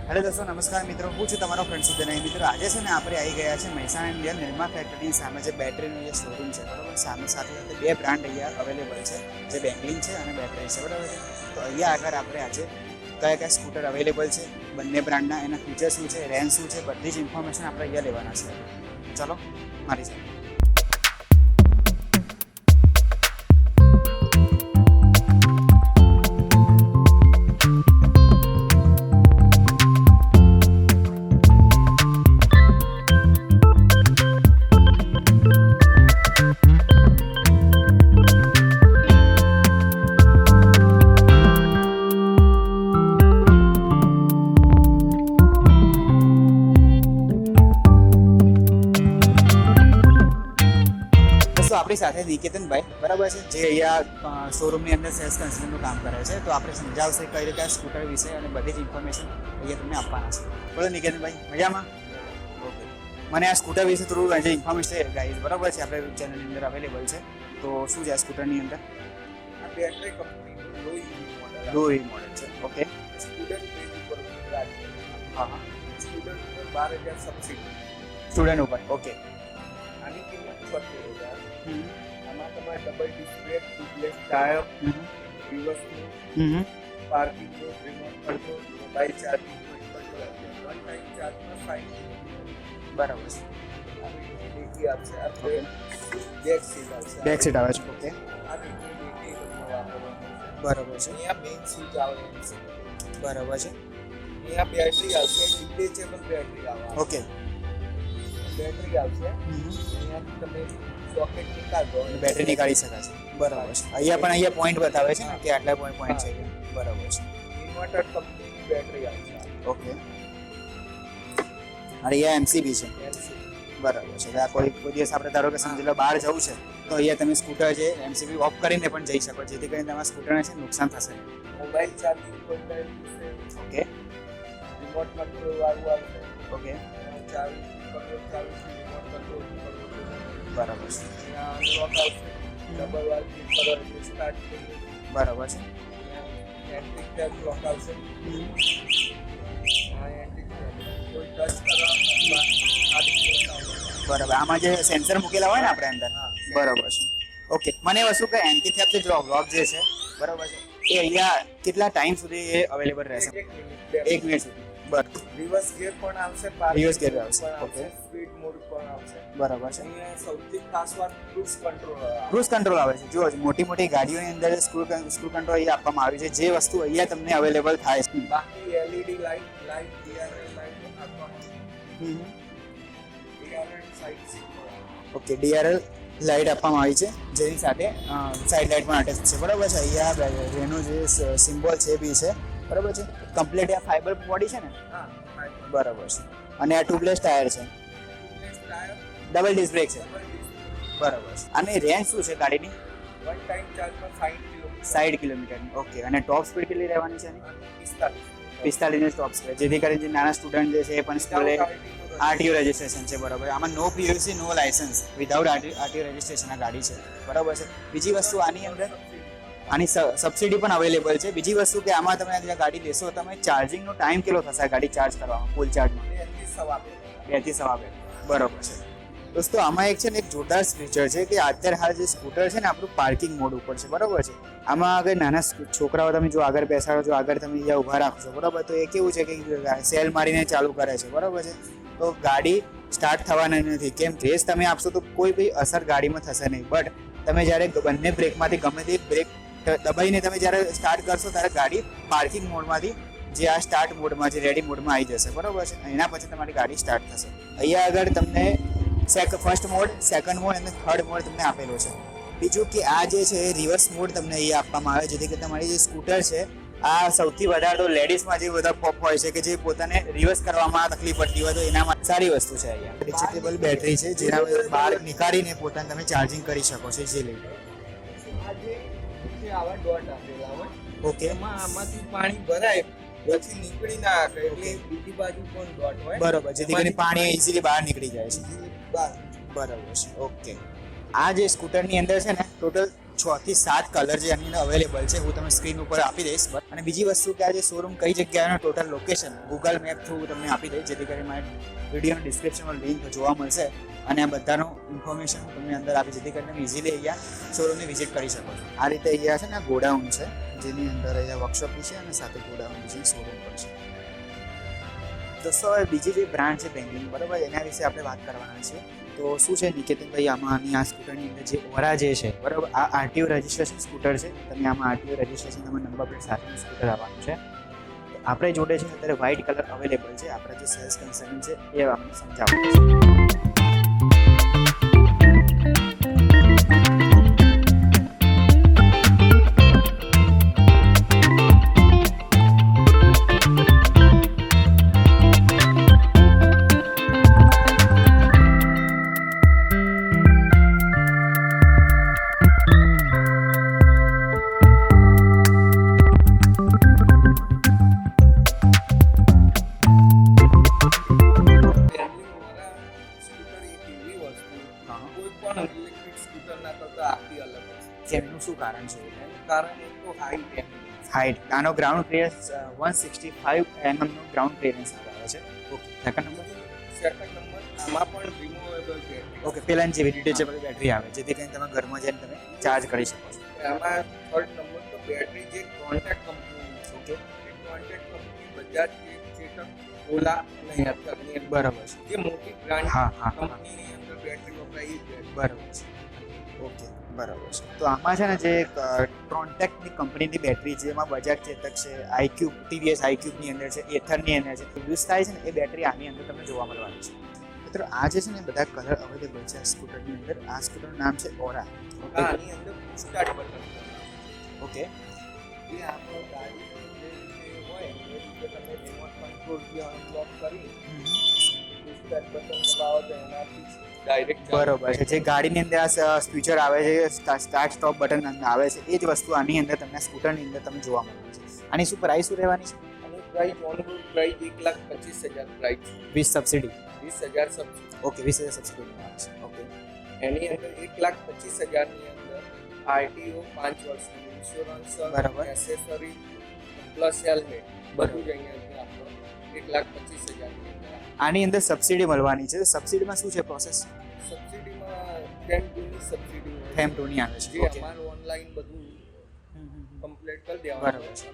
Hello દોસ્તો, નમસ્કાર મિત્રો. હું છું તમારો ફ્રેન્ડ સુધીર નાઈ. મિત્રો આજે છે ને આપણે આવી ગયા છે મહેસાણા ઇન્ડિયન નિર્મા ફેક્ટરીની સામે જે બેટરીનો જે શોરૂમ છે, બરાબર. સામે સાથે બે બ્રાન્ડ અહીંયા અવેલેબલ છે, જે બેંગલિંગ છે અને બેટરી છે, બરાબર છે. તો અહીંયા આગળ આપણે આજે કયા સ્કૂટર અવેલેબલ છે, બંને બ્રાન્ડના, એના ફીચર શું છે, રેન્જ શું છે, બધી જ ઇન્ફોર્મેશન આપણે અહીંયા લેવાના છે. ચલો મારી સાથે. આપણી સાથે નિકેતનભાઈ, બરાબર છે, જે અહીંયા શોરૂમની અંદર સેલ્સ કન્સલ્ટન્ટનું કામ કરે છે. તો આપણે સમજાવશે કઈ રીતે આ સ્કૂટર વિશે અને બધી જ ઇન્ફોર્મેશન અહીંયા તમને આપવાના છે. બોલો નિકેતનભાઈ, મજામાં? ઓકે, મને આ સ્કૂટર વિશે થોડું જે ઇન્ફોર્મેશન છે ગાઈઝ, બરાબર છે, આપણે ચેનલની અંદર અવેલેબલ છે. તો શું છે આ સ્કૂટરની અંદર? આ બેટરી કંપનીનું લો ઈ મોડલ છે. ઓકે, સ્ટુડન્ટ બેઝ ઉપર હા હા, સ્ટુડન્ટ ઉપર 12,000 સબસિડી, સ્ટુડન્ટ ઉપર. ઓકે, આની કિંમત 36,000. આમાં તમારે double display, tubeless tyre, reverse parking mode, remote control, mobile charging point control, one time ચાર્જમાં 5. બરાબર છે. આવી બેટરી આપશે. આપણે બેક સીટ આવશે. બેક સીટ આવે છે. ઓકે, આ બેટરી તમને વાપરવાનું છે. બરાબર છે. અહીંયા મેઇન સ્વિચ આવે છે. બરાબર છે. અહીંયા બેટરી આવશે, ડિટેચેબલ બેટરી આવે. ઓકે, બેટરી આવશે. અહીંયાથી તમે સોકેટ નીકાળો, બેટરી નીકાળી શકાશે. બરાબર છે. અહીંયા પણ અહીંયા પોઈન્ટ બતાવે છે ને કે આટલા પોઈન્ટ છે. બરાબર છે. ઇન્વર્ટર કંપનીની બેટરી આવશે. ઓકે, અને અહીંયા એમસીબી છે. બરાબર છે. આ કોઈ દિવસ આપણે ધારો કે સમજી લો બહાર જવું છે તો અહીંયા તમે સ્કૂટર છે એમસીબી ઓફ કરીને પણ જઈ શકો, જેથી કરીને તમારા સ્કૂટરને છે નુકસાન થશે. મોબાઈલ ચાર્જિંગ પોઈન્ટ આવશે. ઓકે, રિમોટ કંટ્રોલ વાળું આવશે. ઓકે, ચાવી કંટ્રોલ ચાલુ છે, રિમોટ કંટ્રોલ. બરાબર છે. ત્યાં લોક આવશે, ડબલ વાર ક્લિક કરો એટલે સ્ટાર્ટ થઈ જશે. બરાબર છે. એન્ટિક ટેગ લોક આવશે. આ એન્ટિક ટેગ કોઈ ટચ કરવા બરાબર. આમાં જે સેન્સર મૂકેલા હોય ને આપણે અંદર. બરાબર છે. ઓકે, મને વસ્તુ કે એન્ટી થેફ્ટ જે લોક જે છે, બરાબર છે, એ અહીંયા કેટલા ટાઈમ સુધી એ અવેલેબલ રહેશે? 1 મિનિટ સુધી. બરાબર. રિવર્સ ગિયર પણ આવશે, રિવર્સ ગિયર આવશે. પણ ઓકે, આવશે, સ્પીડ મોડ પણ આવશે. બરાબર છે. અહીંયા સૌથી ખાસ વાત ક્રૂઝ કંટ્રોલ આવે. ક્રૂઝ કંટ્રોલ આવે છે. જુઓ, મોટી ગાડીઓની અંદર સ્ક્રૂ કંટ્રોલ અહીંયા આપવામાં આવી છે, જે વસ્તુ અહીંયા તમને અવેલેબલ થાય છે. બાકી એલઈડી લાઇટ, ડીઆરએલ લાઇટ આપવામાં DRL side seat. Okay, DRL light આપવામાં આવી છે, જેની સાથે સાઇડ લાઇટ પણ અટેચ છે. બરાબર છે. અહીંયા રેનો જે સિમ્બોલ છે એ બી છે. બરાબર છે. કમ્પ્લીટ આ ફાઈબર બોડી છે ને? હા, બરાબર છે. અને આ ટ્યુબલેસ ટાયર છે, ડબલ ડિસ્ક બ્રેક છે. બરાબર છે. અને રેન્જ શું છે ગાડીની? વન ટાઈમ ચાર્જમાં 60 કિલોમીટરની. ઓકે, અને ટોપ સ્પીડ કેટલી રહેવાની છે? 45 ની ટોપ સ્પીડ, જેથી કરીને જે નાના સ્ટુડન્ટ જે છે એ પણ સ્કૂલે આરટીઓ રજિસ્ટ્રેશન છે. બરાબર. આમાં નો પીયુસી નો લાયસન્સ, વિધાઉટ આરટીઓ રજિસ્ટ્રેશન આ ગાડી છે. બરાબર છે. બીજી વસ્તુ આની અંદર આની સબસિડી પણ અવેલેબલ છે. બીજી વસ્તુ કે આમાં તમે જે ગાડી લેશો, તમે ચાર્જિંગનો ટાઈમ કેટલો થશે ગાડી ચાર્જ કરવામાં, ફૂલ ચાર્જમાં? 2 થી સવા 2. બરાબર છે. દોસ્તો, આમાં એક છે ને એક જોરદાર ફીચર છે કે અત્યારે હાલ જે સ્કૂટર છે ને આપણું પાર્કિંગ મોડ ઉપર છે. બરાબર છે. આમાં આગળ નાના છોકરાઓ તમે જો આગળ બેસાડો છો, આગળ તમે અહીંયા ઊભા રાખો છો, બરાબર, તો એ કેવું છે કે સેલ મારીને ચાલુ કરે છે. બરાબર છે. તો ગાડી સ્ટાર્ટ થવાની નથી. કેમ? રેસ તમે આપશો તો કોઈ બી અસર ગાડીમાં થશે નહીં. બટ તમે જ્યારે બંને બ્રેકમાંથી ગમે તે બ્રેક દબાઈને તમે જ્યારે સ્ટાર્ટ કરશો ત્યારે ગાડી પાર્કિંગ મોડમાંથી જે આ સ્ટાર્ટ મોડમાં, જે રેડી મોડમાં આવી જશે. બરાબર છે. એના પછી તમારી ગાડી સ્ટાર્ટ થશે. અહીંયા આગળ તમને ફર્સ્ટ મોડ, સેકન્ડ મોડ અને થર્ડ મોડ તમને આપેલો છે. બીજું કે આ જે છે રિવર્સ મોડ તમને અહીંયા આપવામાં આવે, જેથી કે તમારી જે સ્કૂટર છે આ સૌથી વધારે તો લેડીઝમાં જે બધા પોપ હોય છે કે જે પોતાને રિવર્સ કરવામાં તકલીફ પડતી હોય, તો એનામાં સારી વસ્તુ છે. અહીંયા ડિજિટેબલ બેટરી છે, જેના બહાર નીકાળીને પોતાને તમે ચાર્જિંગ કરી શકો છો ઇઝીલી. આવા ડોટ આપેલા હોય. ઓકે, એમાં આમાંથી પાણી ભરાય પછી નીકળી ના શકે, એટલે બીજી બાજુ પણ ડોટ હોય. બરોબર, જેથી કરીને પાણી ઇઝીલી બહાર નીકળી જાય છે. બહાર. બરાબર છે. ઓકે, આ જે સ્કૂટરની અંદર છે ને ટોટલ 6 થી 7 કલર જે આની અંદર અવેલેબલ છે હું તમને સ્ક્રીન ઉપર આપી દઈશ. અને બીજી વસ્તુ કે આ જે શોરૂમ કઈ જગ્યાએ total location Google map through તમને આપી દઈશ, જેથી કરીને મારે વિડીયોના ડિસ્ક્રિપ્શનમાં લિંક જોવા મળશે અને આ બધાનો ઇન્ફોર્મેશન હું તમને અંદર આપી, જેથી કરીને તમે ઇઝીલી અહીંયા શોરૂમની વિઝિટ કરી શકો છો. આ રીતે અહીંયા છે ને ગોડાઉન છે, જેની અંદર અહીંયા વર્કશોપ બી છે અને સાથે ગોડાઉન બી છે, શોરૂમ પણ છે. દોસ્તો હવે બીજી જે બ્રાન્ડ છે બેંગલિંગ, બરાબર, એના વિશે આપણે વાત કરવાના છીએ. તો શું છે નિકેતનભાઈ, આમાંની આ સ્કૂટરની અંદર જે ઓરા જે છે, બરાબર, આ આરટીઓ રજિસ્ટ્રેશન સ્કૂટર છે. તમે આમાં આરટીઓ રજિસ્ટ્રેશન તમારા નંબર પ્લેટ સાથેનું સ્કૂટર આવવાનું છે. આપણે જોડે છે અત્યારે વ્હાઇટ કલર અવેલેબલ છે. આપણા જે સેલ્સ કન્સલ્ટન્ટ છે એ આપણે સમજાવવાનું છે. એનું શું કારણ છે? કારણ એક તો હાઇટ. આનો ગ્રાઉન્ડ ક્લિયરન્સ 165 mm નો ગ્રાઉન્ડ ક્લિયરન્સ આવે છે. ઓકે, સેકન્ડ નંબર આમાં પણ રિમૂવેબલ બેટરી. ઓકે, પેલા જેવી ડિટેચેબલ બેટરી આવે, જેથી કરીને તમે ઘરમાં જઈને તમે ચાર્જ કરી શકો છો. આમાં થર્ડ નંબર તો બેટરી જે કોન્ટેક્ટ કંપની છે. Okay, contact company Bajaj, Chetak, Ola અને યાત્રાની બરાબર છે. જે મોટી બ્રાન્ડ હા કંપનીની અંદર બેટરી વપરાય છે. બરાબર છે. ઓકે, બરાબર છે. તો આમાં છે ને જે કોન્ટેક્ટની કંપનીની બેટરી છે, એમાં બજાજ ચેતક છે, આઈક્યુબ, ટીવીએસ આઈક્યુબની અંદર છે, એથરની અંદર છે, યુઝ થાય છે ને એ બેટરી આની અંદર તમને જોવા મળવાની છે. મિત્રો આ જે છે ને બધા કલર અવેલેબલ છે આ સ્કૂટરની અંદર. આ સ્કૂટરનું નામ છે ઓરા. આની અંદર સ્ટાર્ટ બટન. ઓકે, જે આપણો ગાડી જે હોય એ રીતે તમે રિમોટ કંટ્રોલથી અનલોક કરી સ્ટાર્ટ બટન દબાવો તો એનાથી ડાયરેક્ટ બરોબર છે. જે ગાડીની અંદર આ સ્પીચર આવે છે, સ્ટાર્ટ સ્ટોપ બટન આવે છે, એ જ વસ્તુ આની અંદર તમને સ્કૂટરની અંદર તમને જોવા મળે છે. આની શું પ્રાઇસ શું રહેવાની છે? અને price on road price 1,25,000 price. 20 subsidy. 20,000 subsidy. Okay, 20,000 subsidy આવે છે. ઓકે, એની અંદર 1,25,000 ની અંદર આરટીઓ 5 વર્ષનું ઇન્સ્યોરન્સ, બરાબર, એસેસરી પ્લસ હેલ્મેટ બધું જ અહીંયા આપણો 1,25,000 ની અંદર. આની અંદર સબસિડી મળવાની છે. સબસિડીમાં શું છે પ્રોસેસ? સબસિડીમાં FAM2 સબસિડી હોય. FAM2 ની આવે છે. જે ઓકે, અમારું ઓનલાઈન બધું કમ્પ્લીટ કરી દેવાનું. બરાબર છે.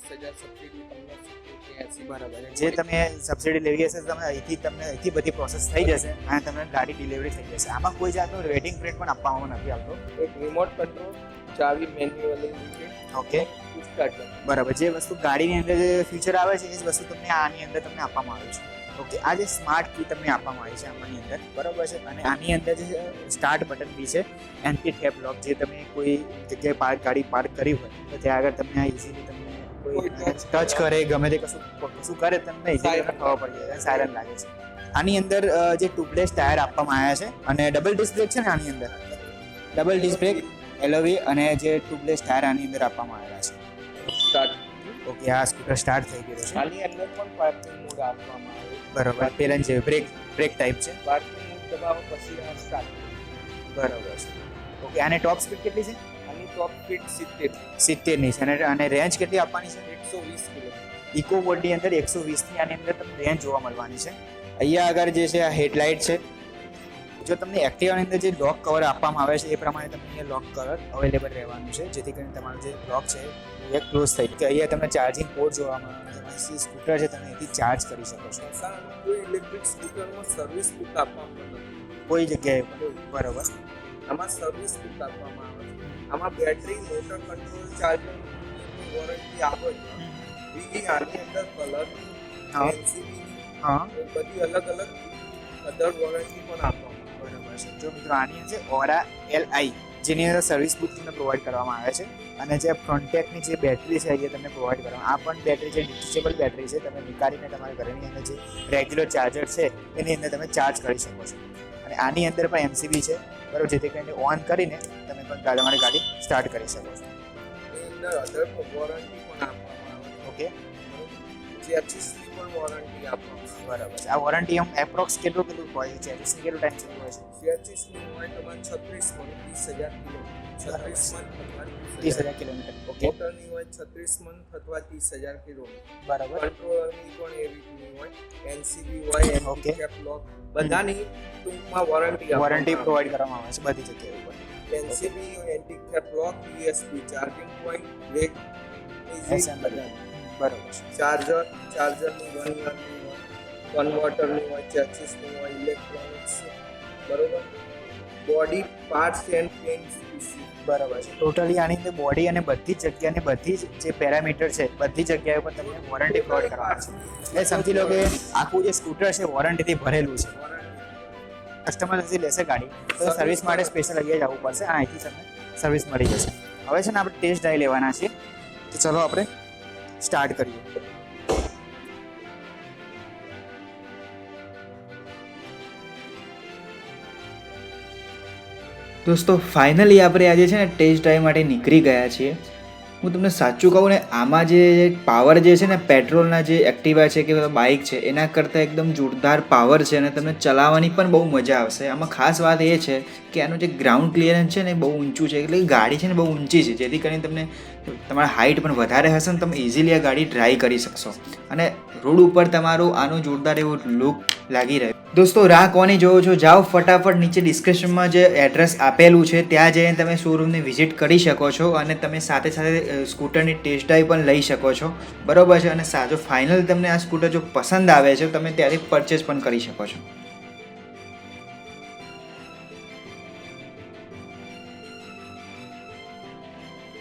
20,000 સબસિડી 15,80. બરાબર. જે તમે સબસિડી લેવી હશે તમે અહીંથી બધી પ્રોસેસ થઈ જશે અને તમને ગાડી ડિલિવરી થઈ જશે. આમાં કોઈ જાતનો વેટિંગ પીરિયડ પણ આપવામાં નથી આવતો. એક રિમોટ કંટ્રોલ, ચાવી મેન્યુઅલી રીતે. Okay, start. બરાબર. જે વસ્તુ ગાડીની અંદર જે ફ્યુચર આવે છે એ જ વસ્તુ તમને આની અંદર તમને આપવામાં આવે છે. ઓકે, આ જે સ્માર્ટ કી તમને આપવામાં આવી છે આમાંની અંદર, બરાબર છે. અને આની અંદર જે સ્ટાર્ટ બટન બી છે, એન્ટી ટેપ લોક, જે તમે કોઈ જગ્યાએ ગાડી પાર્ક કરી હોય તો ત્યાં આગળ તમને ઇઝીલી તમને કોઈ ટચ કરે, ગમે તે કશું કરે તમને ઇઝીલી ખબર પડી જાય, સાયરન લાગે છે. આની અંદર જે ટ્યુબલેસ ટાયર આપવામાં આવ્યા છે અને ડબલ ડિસ્ક બ્રેક છે ને આની અંદર, ડબલ ડિસ્ક બ્રેક, એલોવી અને જે ટ્યુબલેસ ટાયર આની અંદર આપવામાં આવ્યા છે. સ્ટાર્ટ. ઓકે, આ સ્કૂટર સ્ટાર્ટ થઈ ગયું છે. આની અંદર પણ પાર્કિંગ મોડ આપવામાં આવે છે. બરાબર, પેલા જે બ્રેક ટાઈપ છે. પાર્કિંગ મોડ દબાવો પછી આ સ્ટાર્ટ. બરાબર છે. ઓકે, આને ટોપ સ્પીડ કેટલી છે? આની ટોપ સ્પીડ 70 ની છે અને રેન્જ કેટલી આપવાની છે? 120 કિલોમીટર. ઇકો બોર્ડની અંદર 120 ની આની અંદર તમને રેન્જ જોવા મળવાની છે. અહીંયા આગળ જે છે આ હેડલાઇટ છે. જો તમને એક્ટિવાની અંદર જે લોક કવર આપવામાં આવે છે એ પ્રમાણે તમને અહીંયા લોક કવર અવેલેબલ રહેવાનું છે, જેથી કરીને તમારું જે લોક છે એ ક્લોઝ થઈ કે અહીંયા તમને ચાર્જિંગ પોર્ટ જોવા મળે છે. તમારી સ્કૂટર છે તમે એથી ચાર્જ કરી શકો છો. કોઈ ઇલેક્ટ્રિક સ્કૂટરમાં સર્વિસ બુક આપવામાં નથી કોઈ જગ્યાએ. બરાબર, આમાં સર્વિસ બુક આપવામાં આવે છે. આમાં battery, motor control, charging warranty આવે છે. બીજી આની અંદર કલર, એનસીબી, હા, બધી અલગ અલગ અધર વોરંટી પણ આપવામાં. બરાબર છે. જો મિત્રો આની અંદર ઓરા LI જેની અંદર સર્વિસ બુક તમને પ્રોવાઈડ કરવામાં આવે છે અને જે ફ્રન્ટેકની જે બેટરી છે એ તમને પ્રોવાઈડ કરવામાં. આ પણ બેટરી જે ડિટેચેબલ બેટરી છે, તમે નીકાળીને તમારા ઘરની અંદર જે રેગ્યુલર ચાર્જર છે એની અંદર તમે ચાર્જ કરી શકો છો. અને આની અંદર પણ એમસીબી છે, બરાબર, જેથી કરીને ઓન કરીને તમે પણ તમારી ગાડી સ્ટાર્ટ કરી શકો છો. એની અંદર અધર વોરંટી પણ આપવામાં આવે. ઓકે, ચેસિસ ની પણ વોરંટી આપવામાં બરાબર છે. આ વોરંટી એપ્રોક્સ કેટલું હોય છે? ચેસિસની કેટલો ટાઈમ સુધી હોય છે? આવે. ચેસિસ ની હોય તમારે 36 મંથ 30,000 કિલો 36 મંથ અથવા 30,000 કિલોમીટર. ઓકે, મોટરની હોય 36 મંથ અથવા 30,000 કિલો. બરાબર. કંટ્રોલરની પણ એવી રીતની હોય. એનસીબી હોય, Okay. એન્ટી કેપ લોક, બધાની ટૂંકમાં વોરંટી વોરંટી પ્રોવાઈડ કરવામાં આવે છે બધી જગ્યાએ ઉપર. NCB, anti cap lock, USB charging point, brake assembly. બરાબર છે. ચાર્જરની 1 યરની હોય, કન્વર્ટરની હોય, ચેસિસની હોય, ઇલેક્ટ્રોનિક્સ, બરોબર. બોડી પાર્ટ્સ એન્ડ પેઇન્ટ પીસી. બરાબર છે. ટોટલી આની અંદર બોડી અને બધી જ જગ્યાની બધી જ જે પેરામીટર છે બધી જગ્યાએ પર તમને વોરંટી પ્રોવાઈડ કરવામાં આવે છે. એટલે સમજી લો કે આખું જે સ્કૂટર છે વોરંટીથી ભરેલું છે. કસ્ટમર যদি લેશે ગાડી તો સર્વિસ માટે સ્પેશિયલ અહીંયા જવું પડશે. અહીંથી તમને સર્વિસ મળી જશે. હવે છે ને આપણે ટેસ્ટ ડ્રાઈવ લેવાના છીએ, તો ચલો આપણે સ્ટાર્ટ કરીએ. દોસ્તો ફાઇનલી આપણે આજે છે ને ટેસ્ટ ડ્રાઈવ માટે નીકળી ગયા છીએ. હું તમને સાચું કહું ને, આમાં જે પાવર જે છે ને પેટ્રોલના જે એક્ટિવા છે કે બાઇક છે એના કરતાં એકદમ જોરદાર પાવર છે અને તમને ચલાવવાની પણ બહુ મજા આવશે. આમાં ખાસ વાત એ છે કે આનું જે ગ્રાઉન્ડ ક્લિયરન્સ છે ને બહુ ઊંચું છે, એટલે ગાડી છે ને બહુ ઊંચી છે, જેથી કરીને તમને તમારા હાઇટ પણ વધારે હશે ને તમે ઇઝીલી આ ગાડી ડ્રાઈવ કરી શકશો અને રોડ ઉપર તમારો આનો જોરદાર એવો લુક લાગી રહ્યો. દોસ્તો રાહ કોની જોવો છો? જાઓ ફટાફટ નીચે ડિસ્ક્રિપ્શનમાં જે એડ્રેસ આપેલું છે ત્યાં જઈને તમે શોરૂમને વિઝિટ કરી શકો છો અને તમે સાથે સાથે સ્કૂટરની ટેસ્ટ ડ્રાઈવ પણ લઈ શકો છો. બરાબર છે. અને સાચો ફાઇનલ તમને આ સ્કૂટર જો પસંદ આવે છે તમે ત્યારે પરચેસ પણ કરી શકો છો.